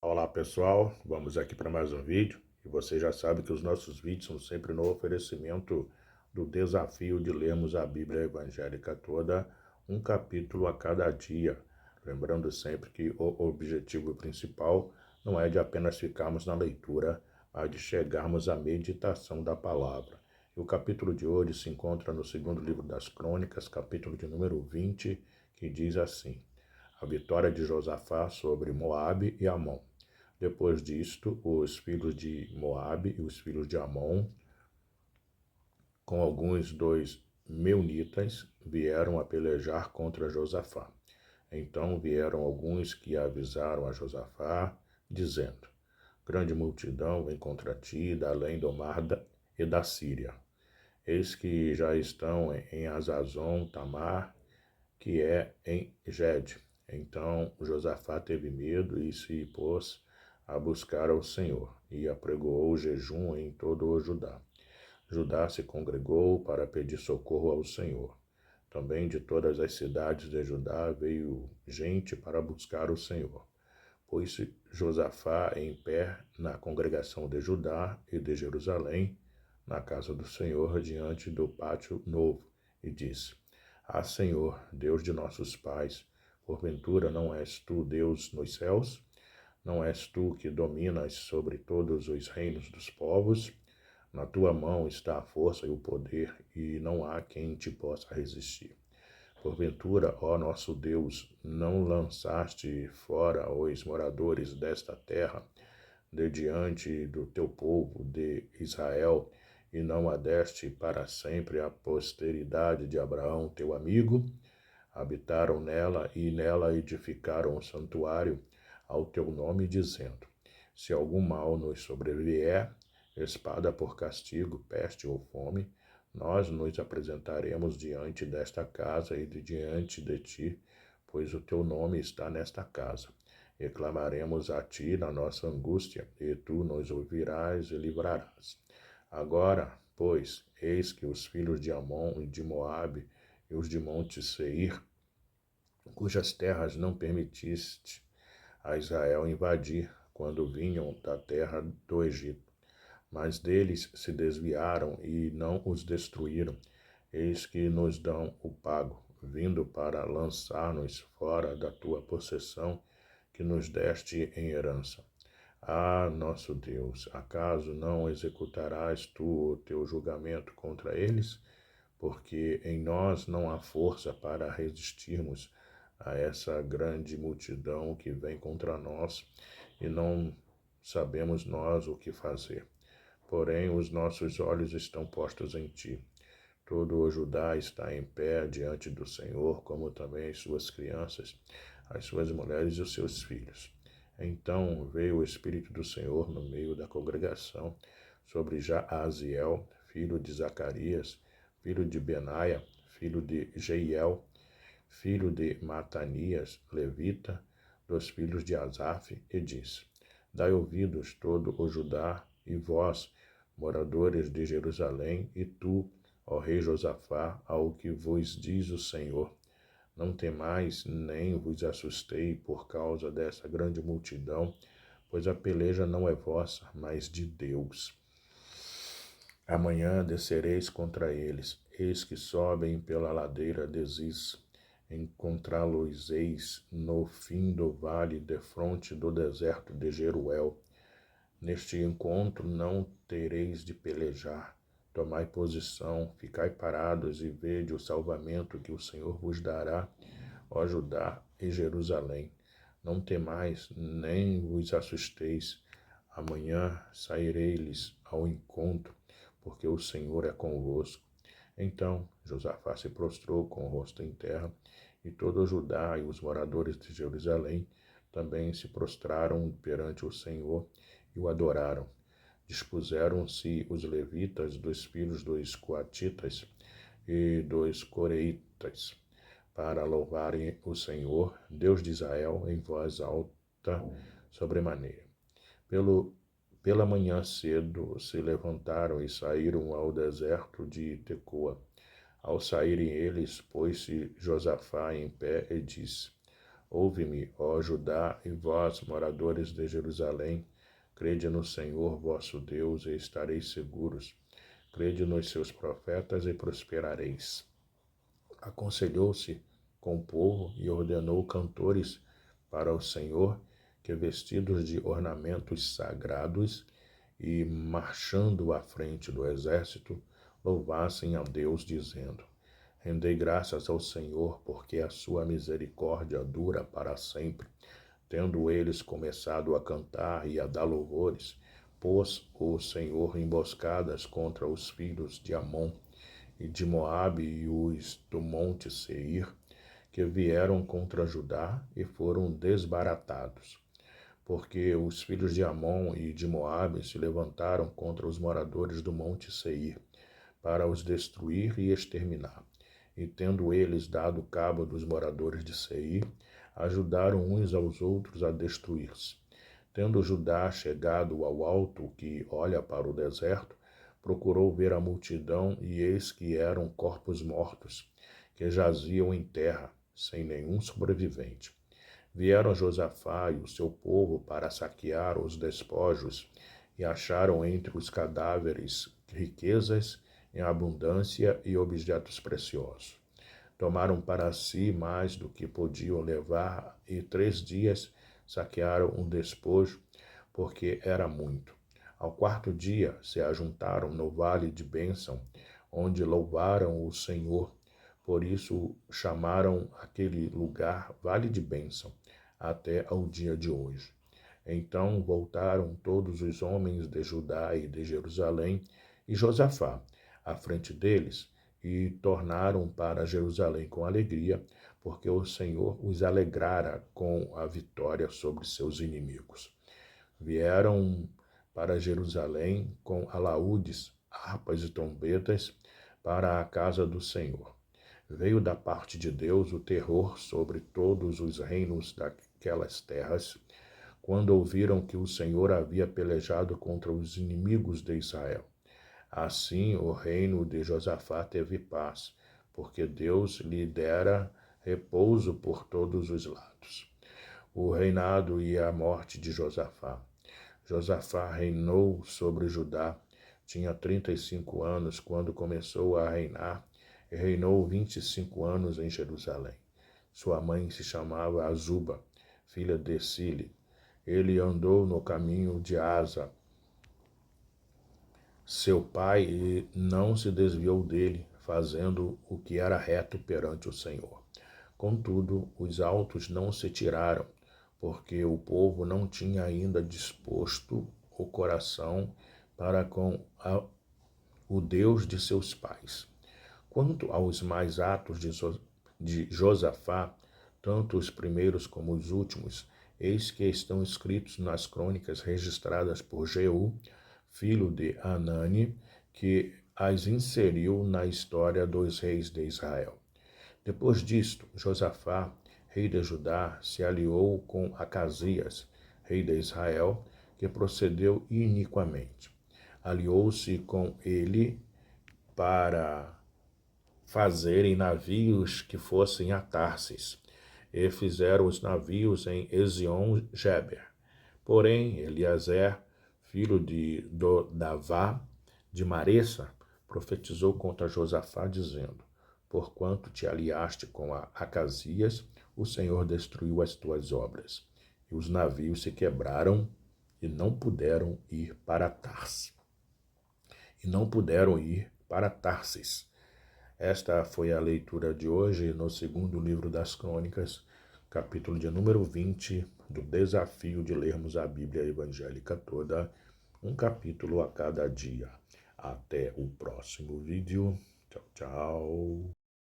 Olá pessoal, vamos aqui para mais um vídeo e você já sabe que os nossos vídeos são sempre no oferecimento do desafio de lermos a Bíblia evangélica toda, um capítulo a cada dia. Lembrando sempre que o objetivo principal não é de apenas ficarmos na leitura, mas de chegarmos à meditação da palavra. E o capítulo de hoje se encontra no segundo livro das Crônicas, capítulo de número 20, que diz assim: a vitória de Josafá sobre Moabe e Amon. Depois disto, os filhos de Moabe e os filhos de Amon, com alguns dos meunitas, vieram a pelejar contra Josafá. Então vieram alguns que avisaram a Josafá, dizendo: grande multidão vem contra ti da além do mar e da Síria. Eis que já estão em Azazon Tamar, que é em Gede. Então Josafá teve medo e se pôs a buscar ao Senhor, e apregoou o jejum em todo o Judá. Judá se congregou para pedir socorro ao Senhor. Também de todas as cidades de Judá veio gente para buscar o Senhor. Pôs-se Josafá em pé na congregação de Judá e de Jerusalém, na casa do Senhor, diante do pátio novo, e disse: ah, Senhor, Deus de nossos pais, porventura não és tu Deus nos céus? Não és tu que dominas sobre todos os reinos dos povos? Na tua mão está a força e o poder, e não há quem te possa resistir. Porventura, ó nosso Deus, não lançaste fora os moradores desta terra, de diante do teu povo de Israel, e não a deste para sempre a posteridade de Abraão, teu amigo? Habitaram nela e nela edificaram um santuário ao teu nome, dizendo: se algum mal nos sobrevier, espada por castigo, peste ou fome, nós nos apresentaremos diante desta casa e diante de ti, pois o teu nome está nesta casa. E clamaremos a ti na nossa angústia, e tu nos ouvirás e livrarás. Agora, pois, eis que os filhos de Amon e de Moabe e os de Monte Seir, cujas terras não permitiste a Israel invadir quando vinham da terra do Egito, mas deles se desviaram e não os destruíram. Eis que nos dão o pago, vindo para lançar-nos fora da tua possessão, que nos deste em herança. Ah, nosso Deus, acaso não executarás tu o teu julgamento contra eles? Porque em nós não há força para resistirmos a essa grande multidão que vem contra nós, e não sabemos nós o que fazer. Porém, os nossos olhos estão postos em ti. Todo o Judá está em pé diante do Senhor, como também as suas crianças, as suas mulheres e os seus filhos. Então veio o Espírito do Senhor no meio da congregação sobre Jaaziel, filho de Zacarias, filho de Benaia, filho de Jeiel, filho de Matanias, levita, dos filhos de Asaf, e disse: dai ouvidos todo o Judá, e vós, moradores de Jerusalém, e tu, ó rei Josafá, ao que vos diz o Senhor: não temais, nem vos assustei por causa dessa grande multidão, pois a peleja não é vossa, mas de Deus. Amanhã descereis contra eles, eis que sobem pela ladeira de Ziz. Encontrá-los-eis no fim do vale, defronte do deserto de Jeruel. Neste encontro não tereis de pelejar. Tomai posição, ficai parados e vede o salvamento que o Senhor vos dará, ó Judá e Jerusalém. Não temais, nem vos assusteis. Amanhã sairei-lhes ao encontro, porque o Senhor é convosco. Então Josafá se prostrou com o rosto em terra, e todo o Judá e os moradores de Jerusalém também se prostraram perante o Senhor e o adoraram. Dispuseram-se os levitas dos filhos dos coatitas e dos coreitas para louvarem o Senhor, Deus de Israel, em voz alta sobremaneira. Pela manhã cedo se levantaram e saíram ao deserto de Tecoa. Ao saírem eles, pôs-se Josafá em pé e disse: Ouve-me, ó Judá, e vós, moradores de Jerusalém, crede no Senhor vosso Deus e estareis seguros. Crede nos seus profetas e prosperareis. Aconselhou-se com o povo e ordenou cantores para o Senhor que, vestidos de ornamentos sagrados e marchando à frente do exército, louvassem a Deus, dizendo: Rendei graças ao Senhor, porque a sua misericórdia dura para sempre. Tendo eles começado a cantar e a dar louvores, pôs o Senhor emboscadas contra os filhos de Amon e de Moabe e os do monte Seir, que vieram contra Judá e foram desbaratados. Porque os filhos de Amon e de Moabe se levantaram contra os moradores do monte Seir, para os destruir e exterminar. E tendo eles dado cabo dos moradores de Seir, ajudaram uns aos outros a destruir-se. Tendo Judá chegado ao alto que olha para o deserto, procurou ver a multidão, e eis que eram corpos mortos, que jaziam em terra, sem nenhum sobrevivente. Vieram Josafá e o seu povo para saquear os despojos, e acharam entre os cadáveres riquezas em abundância e objetos preciosos. Tomaram para si mais do que podiam levar, e 3 dias saquearam o despojo, porque era muito. Ao 4º dia se ajuntaram no vale de Bênção, onde louvaram o Senhor. Por isso chamaram aquele lugar Vale de Bênção, até ao dia de hoje. Então voltaram todos os homens de Judá e de Jerusalém, e Josafá à frente deles, e tornaram para Jerusalém com alegria, porque o Senhor os alegrara com a vitória sobre seus inimigos. Vieram para Jerusalém com alaúdes, harpas e trombetas para a casa do Senhor. Veio da parte de Deus o terror sobre todos os reinos daquelas terras, quando ouviram que o Senhor havia pelejado contra os inimigos de Israel. Assim o reino de Josafá teve paz, porque Deus lhe dera repouso por todos os lados. O reinado e a morte de Josafá. Josafá reinou sobre Judá. Tinha 35 anos quando começou a reinar, e reinou 25 anos em Jerusalém. Sua mãe se chamava Azuba, filha de Sile. Ele andou no caminho de Asa, seu pai, e não se desviou dele, fazendo o que era reto perante o Senhor. Contudo, os altos não se tiraram, porque o povo não tinha ainda disposto o coração para com o Deus de seus pais. Quanto aos mais atos de Josafá, tanto os primeiros como os últimos, eis que estão escritos nas crônicas registradas por Jeú, filho de Anani, que as inseriu na história dos reis de Israel. Depois disto, Josafá, rei de Judá, se aliou com Acasias, rei de Israel, que procedeu iniquamente. Aliou-se com ele para fazerem navios que fossem a Tarsis, e fizeram os navios em Ezion-Geber. Porém, Eliezer, filho de Dodavá, de Maressa, profetizou contra Josafá, dizendo: Porquanto te aliaste com Acasias, o Senhor destruiu as tuas obras. E os navios se quebraram e não puderam ir para Tarsis. Esta foi a leitura de hoje no 2º livro das Crônicas, capítulo de número 20, do desafio de lermos a Bíblia evangélica toda, um capítulo a cada dia. Até o próximo vídeo. Tchau, tchau.